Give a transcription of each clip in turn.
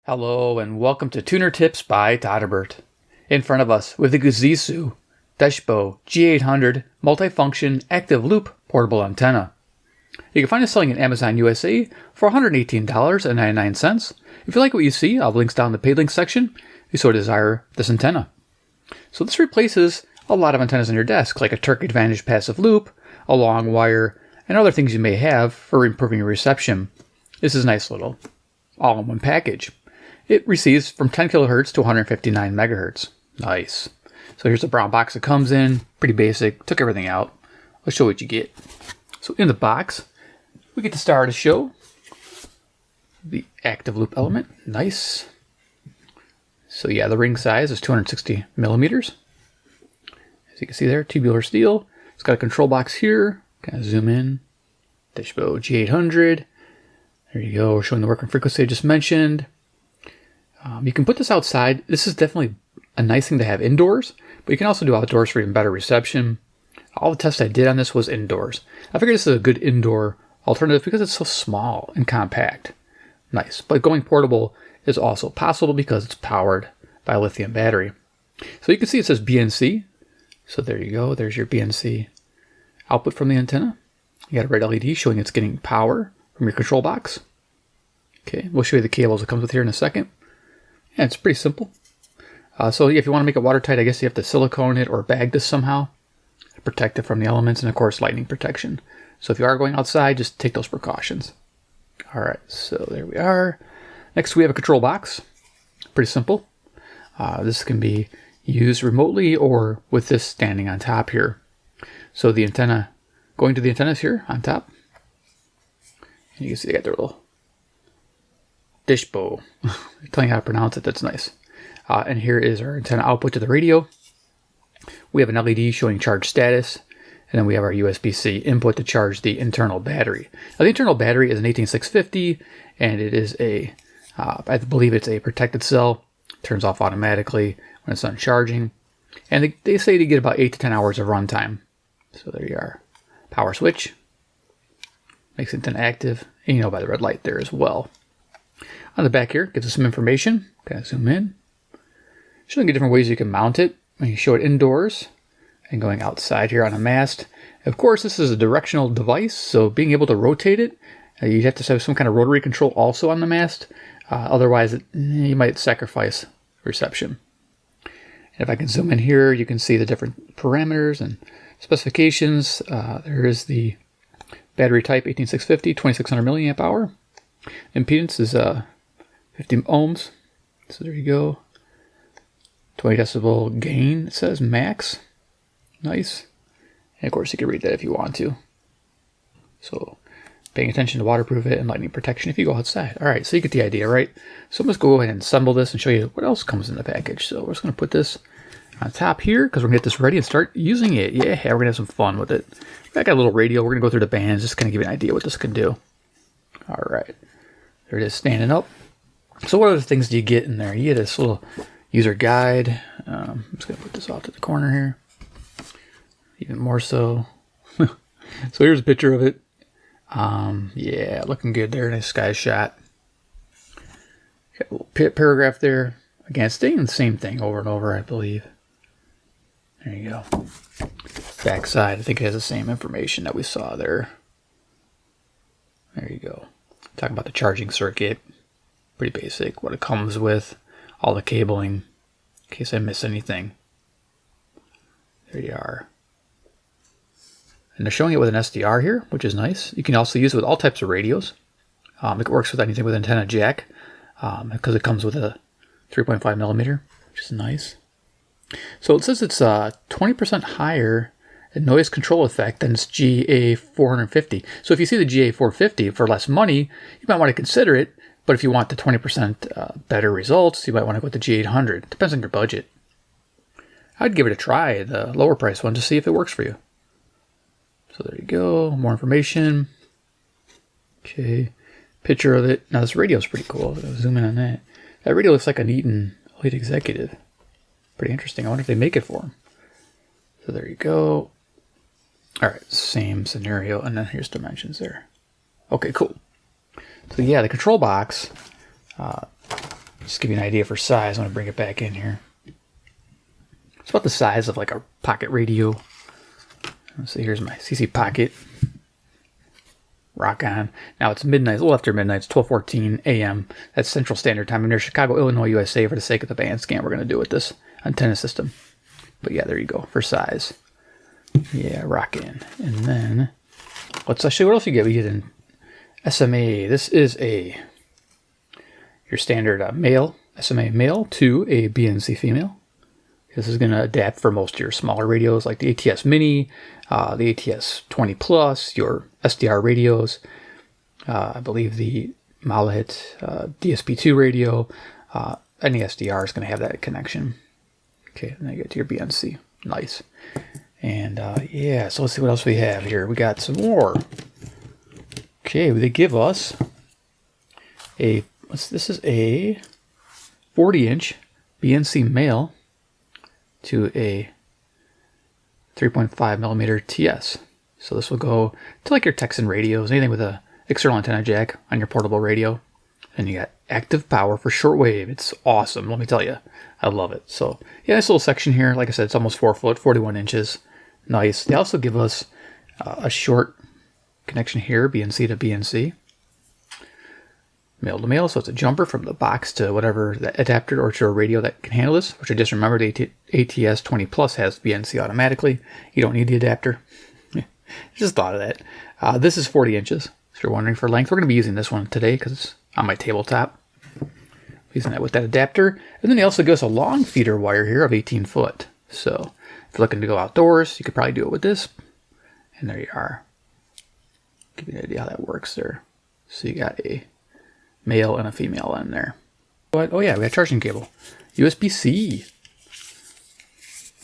Hello and welcome to Tuner Tips by Todderbert. In front of us with the GOOZEEZOO Deshibo GA800 multifunction active loop portable antenna. You can find us selling in Amazon USA for $118.99. If you like what you see, I'll have links down in the paid links section if you so desire this antenna. So this replaces a lot of antennas on your desk, like a Turk Advantage passive loop, a long wire, and other things you may have for improving your reception. This is a nice little all-in-one package. It receives from 10 kilohertz to 159 megahertz. Nice. So here's the brown box it comes in. Pretty basic. Took everything out. I'll show you what you get. So in the box, we get the star of the show. The active loop element. Nice. So yeah, the ring size is 260 millimeters. As you can see there, tubular steel. It's got a control box here. Kind of zoom in. Deshibo G800. There you go. We're showing the working frequency I just mentioned. You can put this outside. This is definitely a nice thing to have indoors, but you can also do outdoors for even better reception. All the tests I did on this was indoors. I figured this is a good indoor alternative because it's so small and compact. Nice. But going portable is also possible because it's powered by a lithium battery. So you can see it says BNC. So there you go. There's your BNC output from the antenna. You got a red LED showing it's getting power from your control box. Okay, we'll show you the cables it comes with here in a second. Yeah, it's pretty simple. So if you want to make it watertight, I guess you have to silicone it or bag this somehow to protect it from the elements, and of course lightning protection. So if you are going outside, just take those precautions. All right, so there we are. Next we have a control box. Pretty simple. This can be used remotely or with this standing on top here. So the antenna, going to the antennas here on top. And you can see they got their little Deshibo. Telling you how to pronounce it, that's nice. And here is our antenna output to the radio. We have an LED showing charge status, and then we have our USB-C input to charge the internal battery. Now the internal battery is an 18650, and it is a, I believe it's a protected cell. It turns off automatically when it's done charging. And they say to get about 8 to 10 hours of runtime. So there you are. Power switch. Makes it antenna active, and you know by the red light there as well. On the back here, gives us some information. Kind of zoom in. Showing you different ways you can mount it. When you show it indoors and going outside here on a mast. Of course, this is a directional device, so being able to rotate it, you have to have some kind of rotary control also on the mast. Otherwise, you might sacrifice reception. And if I can zoom in here, you can see the different parameters and specifications. There is the battery type 18650, 2600 milliamp hour. Impedance is 50 ohms. So there you go. 20 decibel gain, it says max. Nice. And of course you can read that if you want to. So paying attention to waterproof it and lightning protection if you go outside. All right, so you get the idea, right? So I'm just going to go ahead and assemble this and show you what else comes in the package. So we're just going to put this on top here because we're going to get this ready and start using it. Yeah, we're going to have some fun with it. I got a little radio. We're going to go through the bands, just kind of give you an idea what this can do. All right. There it is, standing up. So what other things do you get in there? You get this little user guide. I'm just going to put this off to the corner here. Even more so. So here's a picture of it. Yeah, looking good there. Nice sky shot. Got a little paragraph there. Again, staying the same thing over and over, I believe. There you go. Back side, I think it has the same information that we saw there. There you go. Talking about the charging circuit. Pretty basic. What it comes with. All the cabling. In case I miss anything. There you are. And they're showing it with an SDR here, which is nice. You can also use it with all types of radios. It works with anything with antenna jack. Because it comes with a 3.5 millimeter, which is nice. So it says it's 20% higher in noise control effect than its GA450. So if you see the GA450 for less money, you might want to consider it. But if you want the 20% better results, you might want to go with the G800. Depends on your budget. I'd give it a try, the lower price one, to see if it works for you. So there you go. More information. Okay. Picture of it. Now this radio is pretty cool. I'll zoom in on that. That radio looks like an Eaton Elite Executive. Pretty interesting. I wonder if they make it for him. So there you go. All right, same scenario, and then here's dimensions there. Okay, cool. So yeah, the control box Just give you an idea for size. I'm going to bring it back in here. It's about the size of like a pocket radio. Let's see, here's my CC Pocket. Rock on. Now it's midnight, a little after midnight. It's 12:14 a.m. That's Central Standard Time. I'm near Chicago, Illinois, USA. For the sake of the band scan, we're going to do with this antenna system. But yeah, there you go for size. Yeah, rock in. And then let's actually, what else you get? We get an SMA. This is your standard male SMA male to a BNC female. This is going to adapt for most of your smaller radios like the ATS Mini, the ATS 20 Plus, your SDR radios, I believe the Malahit DSP2 radio. Any SDR is going to have that connection. Okay, then you get to your BNC. Nice. And yeah, so let's see what else we have here. We got some more. Okay, they give us this is a 40-inch BNC male to a 3.5 millimeter TS. So this will go to like your Texan radios, anything with a external antenna jack on your portable radio. And you got active power for shortwave. It's awesome, let me tell you. I love it. So yeah, this little section here, like I said, it's almost 4 foot, 41 inches. Nice. They also give us a short connection here, BNC to BNC. Male to male, so it's a jumper from the box to whatever the adapter or to a radio that can handle this, which I just remembered ATS 20 Plus has BNC automatically. You don't need the adapter. Just thought of that. This is 40 inches. If you're wondering for length, we're going to be using this one today because it's on my tabletop. Using that with that adapter. And then they also give us a long feeder wire here of 18 foot. So if you're looking to go outdoors, you could probably do it with this. And there you are. Give you an idea how that works there. So you got a male and a female in there. But, oh yeah, we got charging cable. USB-C.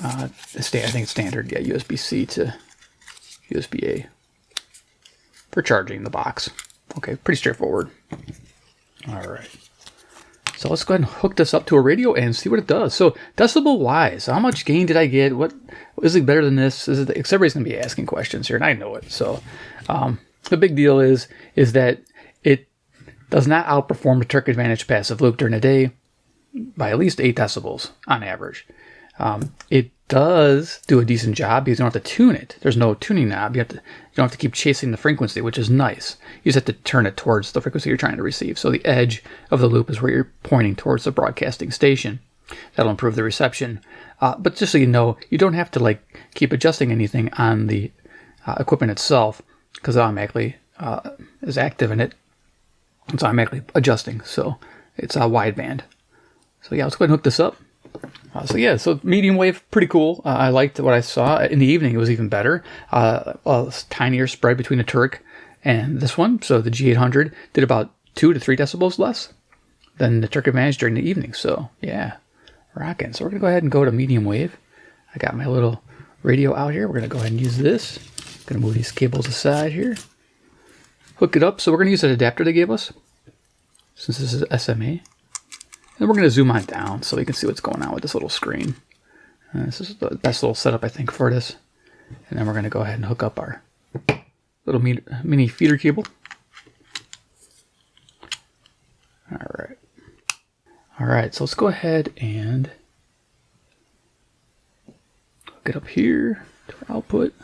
I think it's standard. Yeah, USB-C to USB-A for charging the box. Okay, pretty straightforward. All right. So let's go ahead and hook this up to a radio and see what it does. So decibel-wise, how much gain did I get? What is it better than this? Is it? Everybody's going to be asking questions here, and I know it. So the big deal is that it does not outperform the Turk Advantage passive loop during the day by at least 8 decibels on average. It does do a decent job because you don't have to tune it. There's no tuning knob. You don't have to keep chasing the frequency, which is nice. You just have to turn it towards the frequency you're trying to receive. So the edge of the loop is where you're pointing towards the broadcasting station. That'll improve the reception. But just so you know, you don't have to keep adjusting anything on the equipment itself because it automatically is active in it. It's automatically adjusting, so it's a wideband. So yeah, let's go ahead and hook this up. So medium wave, pretty cool. I liked what I saw. In the evening, it was even better. A tinier spread between the Turk and this one. So the G800 did about 2 to 3 decibels less than the Turk Advantage during the evening. So yeah, rocking. So we're going to go ahead and go to medium wave. I got my little radio out here. We're going to go ahead and use this. Going to move these cables aside here. Hook it up. So we're going to use an adapter they gave us, since this is SMA. And we're going to zoom on down so we can see what's going on with this little screen. This is the best little setup, I think, for this. And then we're going to go ahead and hook up our little mini feeder cable. All right, so let's go ahead and hook it up here to our output.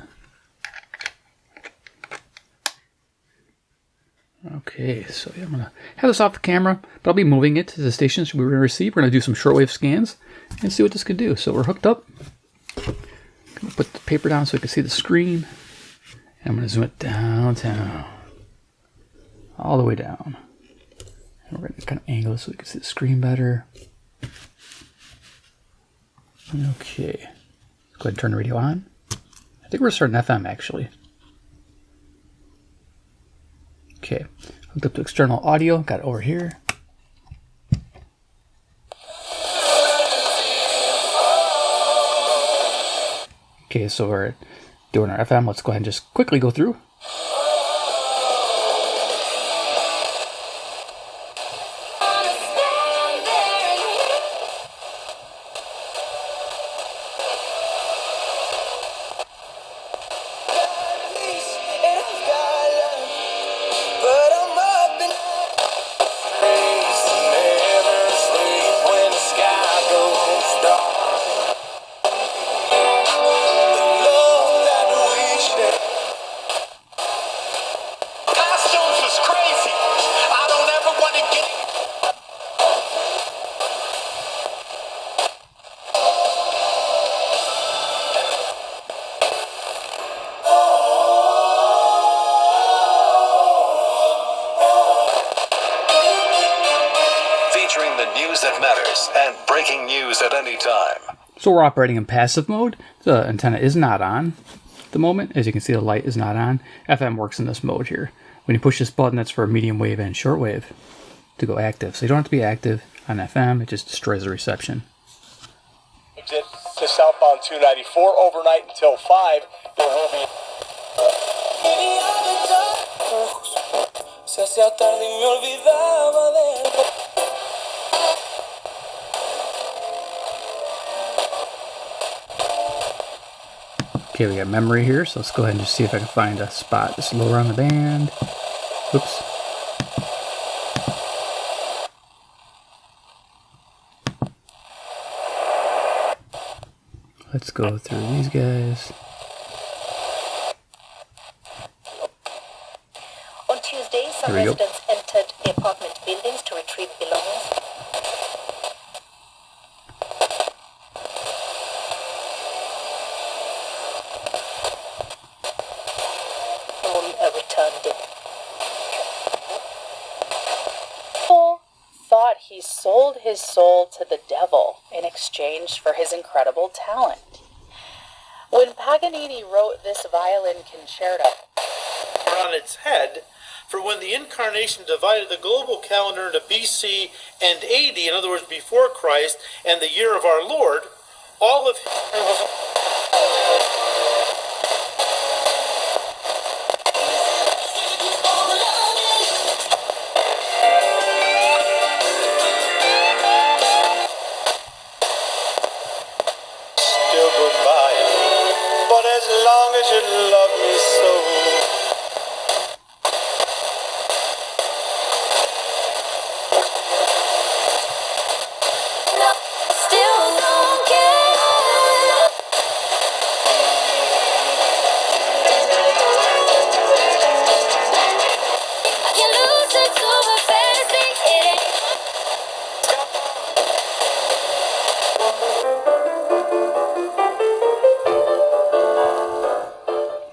Okay, so yeah, I'm going to have this off the camera, but I'll be moving it to the stations we're going to receive. We're going to do some shortwave scans and see what this can do. So we're hooked up. I'm going to put the paper down so we can see the screen. And I'm going to zoom it downtown. All the way down. And we're going to kind of angle it so we can see the screen better. Okay. Let's go ahead and turn the radio on. I think we're starting FM actually. Okay, hooked up to external audio, got it over here. Okay, so we're doing our FM. Let's go ahead and just quickly go through. breaking news at any time. So we're operating in passive mode. The antenna is not on at the moment. As you can see, the light is not on. FM works in this mode here. When you push this button, that's for medium wave and shortwave to go active. So you don't have to be active on FM. It just destroys the reception. Exit to southbound 294 overnight until 5. There will be... Okay, we got memory here, so let's go ahead and just see if I can find a spot that's lower on the band. Oops. Let's go through these guys. On Tuesday, some residents entered the apartment buildings to retrieve belongings. Returned it. Paul thought he sold his soul to the devil in exchange for his incredible talent. When Paganini wrote this violin concerto, on its head, for when the incarnation divided the global calendar into BC and AD, in other words, before Christ, and the year of our Lord, all of Still goodbye, but as long as you love me so.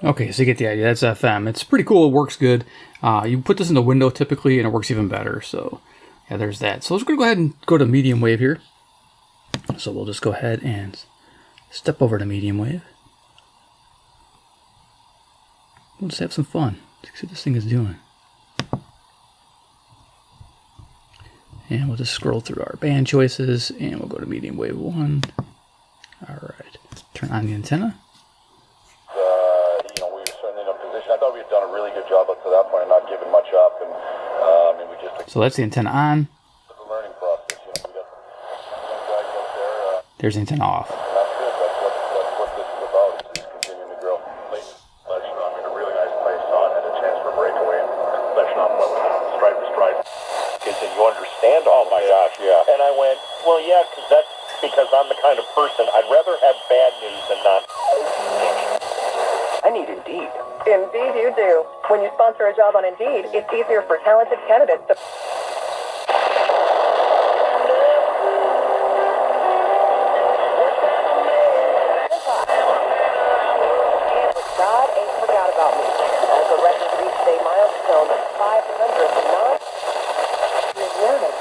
Okay, so you get the idea. That's FM. It's pretty cool. It works good. You put this in the window typically, and it works even better. So, yeah, there's that. So let's go ahead and go to medium wave here. So we'll just go ahead and step over to medium wave. We'll just have some fun. Let's see what this thing is doing. And we'll just scroll through our band choices, and we'll go to medium wave 1. All right. Turn on the antenna. I thought we had done a really good job up to that point and not giving much up, and we just... So that's the antenna on. It's a learning process, we got some guys out there. There's the antenna off. And that's good. That's what this is about. Is just continuing to grow. Leshon, in a really nice place. Son had a chance for a breakaway, and Leshon went with stride for stride. He said, "You understand?" Oh my gosh, yeah. And I went, "Well, yeah, because I'm the kind of person I'd rather have bad news than not." I need Indeed. Indeed you do. When you sponsor a job on Indeed, it's easier for talented candidates to... God ain't forgot about me. Also record reached a milestone of 509. Learning.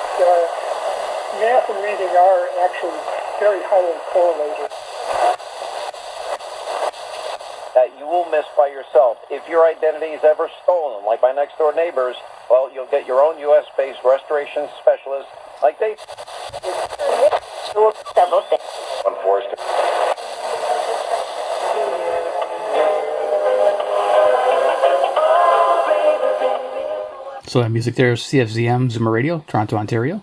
Math and reading are actually very highly correlated. That you will miss by yourself. If your identity is ever stolen, like my next door neighbors, well, you'll get your own U.S.-based restoration specialist, like they... several things. Unforced. So that music there is CFZM Zoomer Radio, Toronto, Ontario.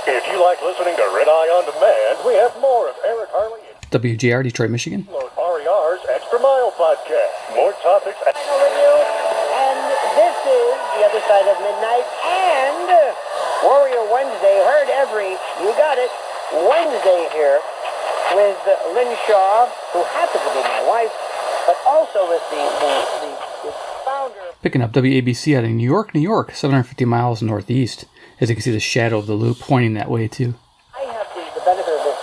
If you like listening to Red Eye on Demand, we have more of Eric Harley and WJR, Detroit, Michigan. RER's Extra Mile podcast. More topics. With you, and this is The Other Side of Midnight and Warrior Wednesday, heard every, you got it, Wednesday here with Lynn Shaw, who happens to be my wife, but also is the founder. Picking up WABC out of New York, New York, 750 miles northeast. As you can see, the shadow of the loop pointing that way too. I have the benefit of this.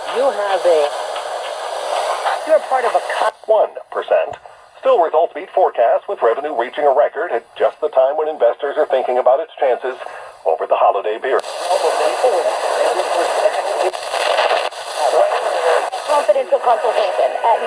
You're part of a 1%. Still Fuel results beat forecasts, with revenue reaching a record at just the time when investors are thinking about its chances over the holiday period. Confidential consultation at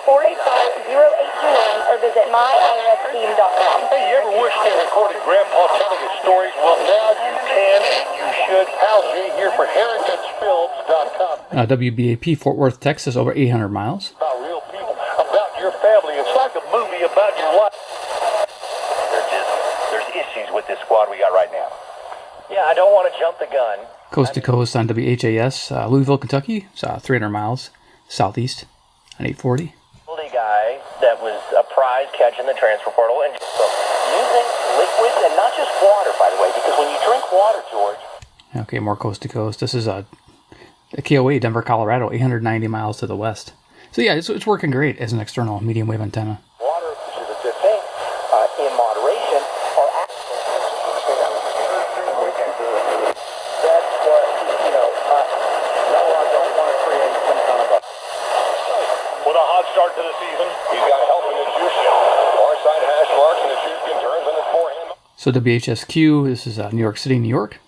972-485-0829 or visit myiRSteam.com. Hey, you ever wish they recorded Grandpa telling his stories? Well, now you can and you should. Hal J here for HeritageFilms.com. WBAP, Fort Worth, Texas, over 800 miles. About real people, about your family. It's like a movie about your life. There's issues with this squad we got right now. Yeah, I don't want to jump the gun. Coast to coast on WHAS, Louisville, Kentucky. It's 300 miles southeast on 840. The guy that was a prize catch in the transfer portal, and so using liquids and not just water, by the way, because when you drink water, George. Okay, more coast to coast. This is a KOA, Denver, Colorado, 890 miles to the west. So yeah, it's working great as an external medium wave antenna. Water, which is a good thing, in moderation, or that's what, no, I don't want to create some kind of a... With a hot start to the season, he's got help in his juice. Far side hash marks and his juice can turns on his forehand. So WHSQ, this is New York City, New York.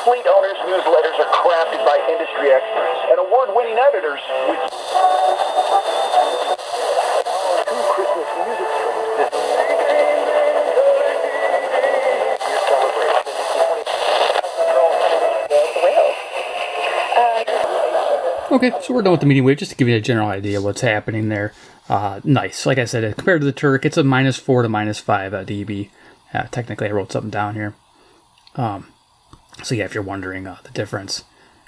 Fleet owners' newsletters are crafted by industry experts and award-winning editors with two Christmas music streams. Okay, so we're done with the medium wave, just to give you a general idea of what's happening there. Nice. Like I said, compared to the Turk, it's a -4 to -5 dB. Technically, I wrote something down here. So yeah, if you're wondering the difference.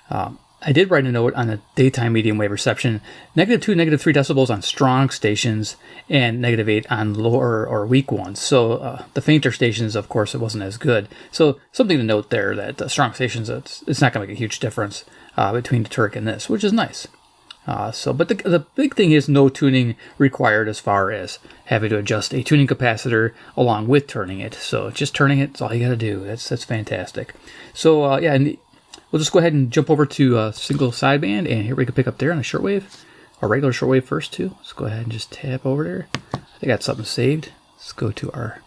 I did write a note on the daytime medium wave reception. -2 to -3 decibels on strong stations and -8 on lower or weak ones. So the fainter stations, of course, it wasn't as good. So something to note there, that strong stations, it's not going to make a huge difference between the Turk and this, which is nice. But the big thing is no tuning required as far as having to adjust a tuning capacitor along with turning it. So just turning it, that's all you got to do. That's fantastic. So yeah, and we'll just go ahead and jump over to single sideband, and here we can pick up there on a shortwave, or regular shortwave first too. Let's go ahead and just tap over there. I think I got something saved. Let's go to our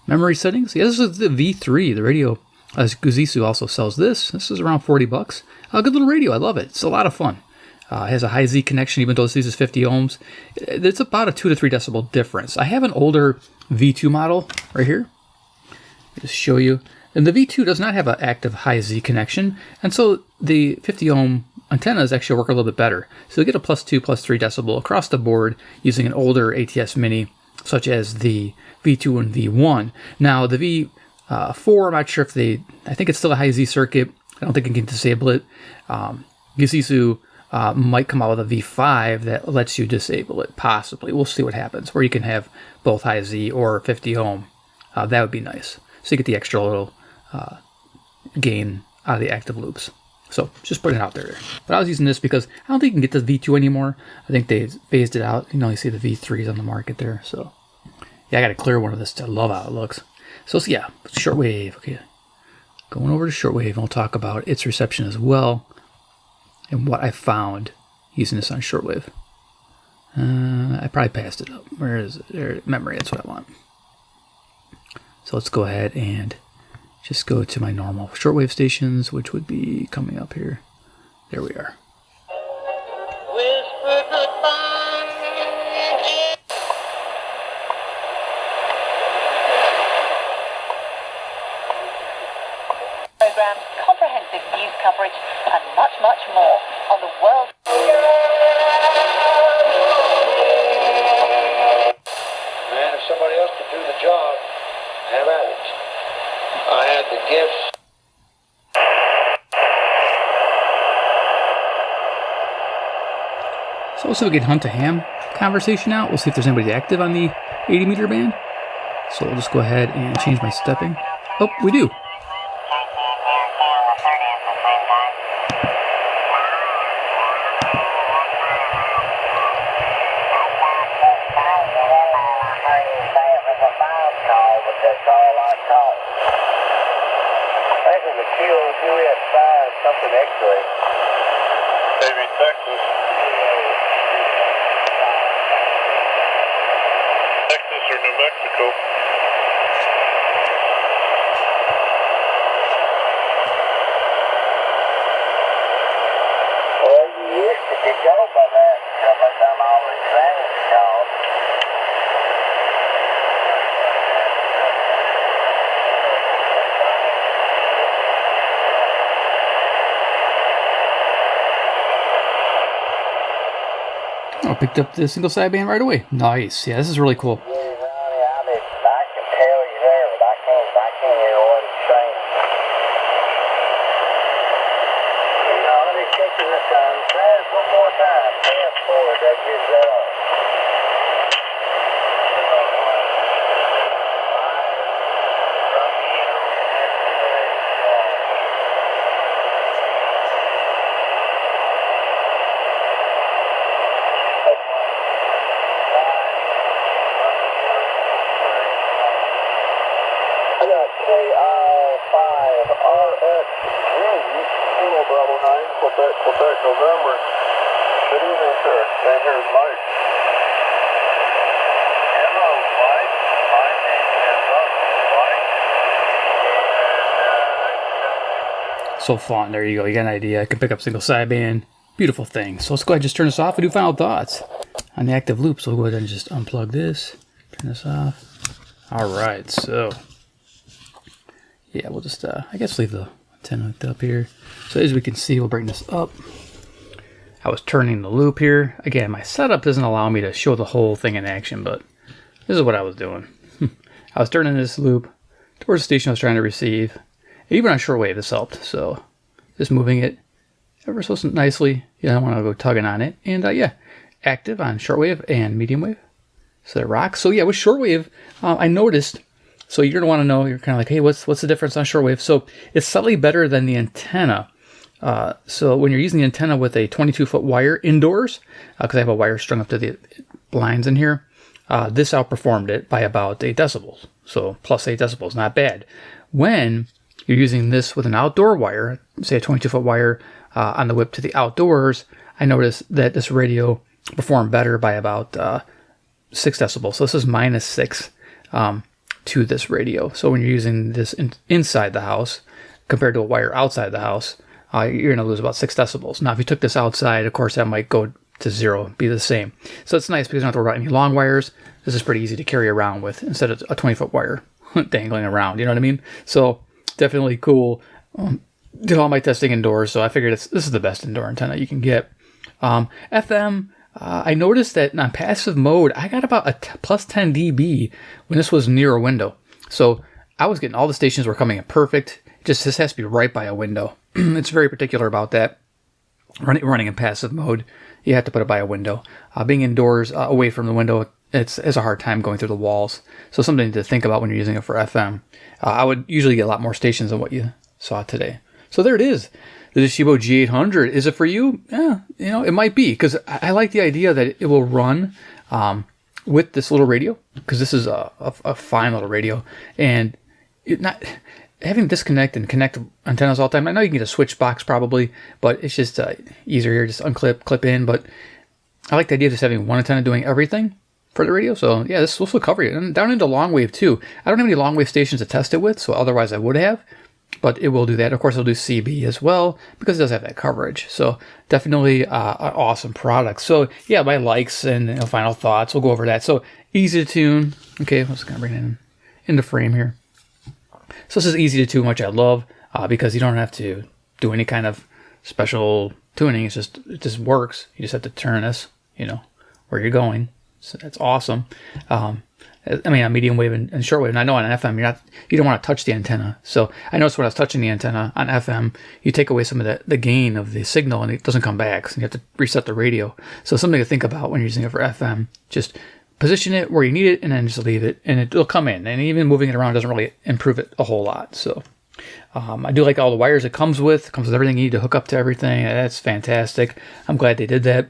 memory settings. Yeah, this is the V3, the radio. GOOZEEZOO also sells this. This is around $40. A good little radio. I love it. It's a lot of fun. It has a high Z connection, even though this uses 50 ohms. It's about a 2 to 3 decibel difference. I have an older V2 model right here. Just show you. And the V2 does not have an active high Z connection, and so the 50 ohm antennas actually work a little bit better. So you get a +2, +3 decibel across the board using an older ATS Mini, such as the V2 and V1. Now the V4, I'm not sure if I think it's still a high Z circuit. I don't think you can disable it. GOOZEEZOO might come out with a V5 that lets you disable it, possibly. We'll see what happens, where you can have both high Z or 50 ohm. That would be nice. So you get the extra little gain out of the active loops. So just putting it out there. But I was using this because I don't think you can get the V2 anymore. I think they phased it out. You know, you see the V3s on the market there. So yeah, I got to clear one of this. I love how it looks. So yeah, shortwave. Okay, going over to shortwave, and we'll talk about its reception as well, and what I found using this on shortwave. I probably passed it up. Where is it? There, memory, that's what I want. So let's go ahead and just go to my normal shortwave stations, which would be coming up here. There we are. Whisper goodbye. Programs, comprehensive news coverage, and much, much more on the world. Man, if somebody else could do the job, have at it. I had the gifts. So we'll see if we can hunt a ham conversation out. We'll see if there's anybody active on the 80 meter band. So we'll just go ahead and change my stepping. Oh, we do. Something X-ray. Maybe Texas. New Mexico. Well, you used to go by that stuff like I'm always saying, y'all. I picked up the single sideband right away. Nice. Yeah, this is really cool. I can tell you there, but I can't hear what he's saying. Now, let me check you this time. Try it one more time. Fast forward, that gives that off. I got KI5RSG, Kilo Bravo 9, Quebec, November. Good evening, sir. And here's Mike. Hello, Mike. My name is Mike. So fun. There you go. You got an idea. I can pick up single sideband. Beautiful thing. So let's go ahead and just turn this off and do final thoughts on the active loop. So we'll go ahead and just unplug this. Turn this off. All right. So yeah, we'll just, I guess, leave the antenna hooked up here. So as we can see, we'll bring this up. I was turning the loop here. Again, my setup doesn't allow me to show the whole thing in action, but this is what I was doing. I was turning this loop towards the station I was trying to receive. Even on shortwave, this helped. So just moving it ever so nicely. You don't want to go tugging on it. And yeah, active on shortwave and medium wave. So that rocks. So yeah, with shortwave, I noticed. So you're going to want to know, you're kind of like, hey, what's the difference on shortwave? So it's slightly better than the antenna. So when you're using the antenna with a 22-foot wire indoors, because I have a wire strung up to the blinds in here, this outperformed it by about 8 decibels. So plus 8 decibels, not bad. When you're using this with an outdoor wire, say a 22-foot wire on the whip to the outdoors, I noticed that this radio performed better by about 6 decibels. So this is minus 6. To this radio. So when you're using this inside the house compared to a wire outside the house, you're going to lose about 6 decibels. Now, if you took this outside, of course, that might go to 0, be the same. So it's nice because you don't have to worry about any long wires. This is pretty easy to carry around with instead of a 20-foot wire dangling around. You know what I mean? So definitely cool. Did all my testing indoors, so I figured this is the best indoor antenna you can get. FM, I noticed that on passive mode, I got about a plus 10 dB when this was near a window. So I was getting all the stations were coming in perfect. Just this has to be right by a window. It's very particular about that. Running in passive mode, you have to put it by a window. Being indoors, away from the window, it's a hard time going through the walls. So something to think about when you're using it for FM. I would usually get a lot more stations than what you saw today. So there it is. The Deshibo GA800. Is it for you? Yeah, it might be, because I like the idea that it will run with this little radio, because this is a fine little radio, and not having disconnect and connect antennas all the time. I know you can get a switch box probably, but it's just easier here. Just unclip, clip in. But I like the idea of just having one antenna doing everything for the radio. So yeah, this will cover you. And down into long wave too. I don't have any long wave stations to test it with, so otherwise I would have. But it will do that. Of course, it'll do CB as well because it does have that coverage. So definitely an awesome product. So yeah, my likes and final thoughts. We'll go over that. So easy to tune. Okay, I'm just gonna bring it into frame here. So this is easy to tune, which I love because you don't have to do any kind of special tuning. It just works. You just have to turn this, where you're going. So that's awesome. I mean, on medium wave and shortwave, and I know on FM you don't want to touch the antenna. So I noticed when I was touching the antenna on FM, you take away some of the gain of the signal, and it doesn't come back. So you have to reset the radio. So something to think about when you're using it for FM. Just position it where you need it, and then just leave it, and it'll come in. And even moving it around doesn't really improve it a whole lot. So I do like all the wires it comes with. It comes with everything you need to hook up to everything. That's fantastic. I'm glad they did that.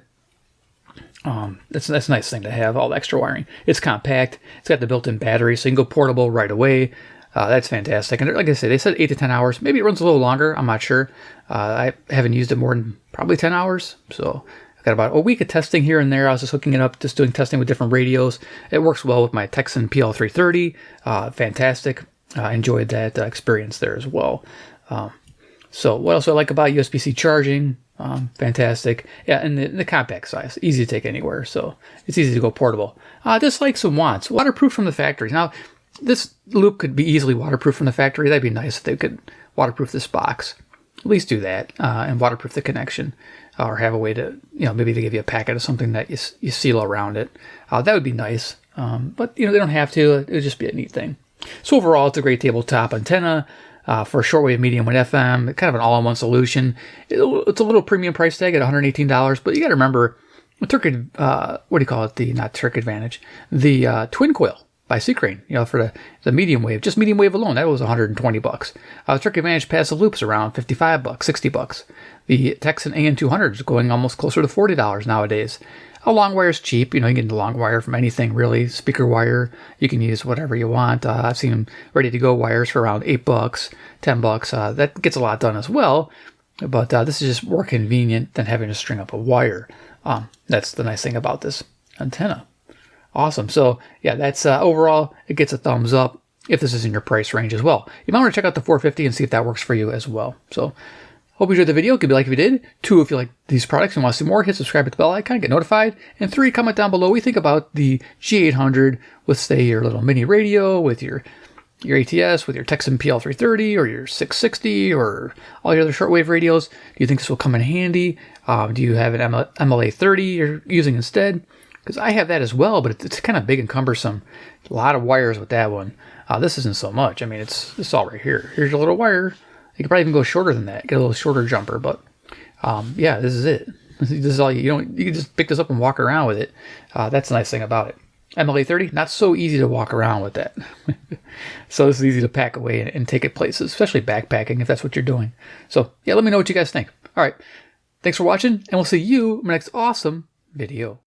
That's a nice thing to have, all the extra wiring. It's compact. It's got the built-in battery, so you can go portable right away. That's fantastic. And like I said, they said 8 to 10 hours. Maybe it runs a little longer. I'm not sure. I haven't used it more than probably 10 hours. So I got about a week of testing here and there. I was just hooking it up, just doing testing with different radios. It works well with my Texan PL330. Fantastic. I enjoyed that experience there as well. So what else do I like about USB-C charging? Fantastic. Yeah, and the compact size, easy to take anywhere, so it's easy to go portable. Dislikes and wants. Waterproof from the factory. Now, this loop could be easily waterproof from the factory. That'd be nice if they could waterproof this box. At least do that, and waterproof the connection, or have a way to, maybe they give you a packet of something that you seal around it. That would be nice, but they don't have to. It would just be a neat thing. So overall, it's a great tabletop antenna. For shortwave, medium wave FM, kind of an all-in-one solution. It's a little premium price tag at $118, but you got to remember, not Turk Advantage, the twin coil by Seacrane, for the medium wave, just medium wave alone, that was $120. Turk Advantage passive loops around $55, $60. The Texan AN200 is going almost closer to $40 nowadays. A long wire is cheap. You can get the long wire from anything, really. Speaker wire, you can use whatever you want. I've seen them ready-to-go wires for around $8, $10. That gets a lot done as well, but this is just more convenient than having to string up a wire. That's the nice thing about this antenna. Awesome. So, yeah, that's overall, it gets a thumbs up if this is in your price range as well. You might want to check out the 450 and see if that works for you as well. So, hope you enjoyed the video. Give me a like if you did. 2, if you like these products and want to see more, hit subscribe, hit the bell icon, get notified. And 3, comment down below what you think about the GA800 with, say, your little mini radio, with your ATS, with your Texan PL330 or your 660 or all your other shortwave radios. Do you think this will come in handy? Do you have an MLA30 you're using instead? Because I have that as well, but it's kind of big and cumbersome. A lot of wires with that one. This isn't so much. I mean, it's all right here. Here's your little wire. You could probably even go shorter than that. Get a little shorter jumper, but yeah, this is it. This is all you can just pick this up and walk around with it. That's the nice thing about it. MLA30, not so easy to walk around with that. So this is easy to pack away and take it places, especially backpacking if that's what you're doing. So yeah, let me know what you guys think. All right, thanks for watching, and we'll see you in my next awesome video.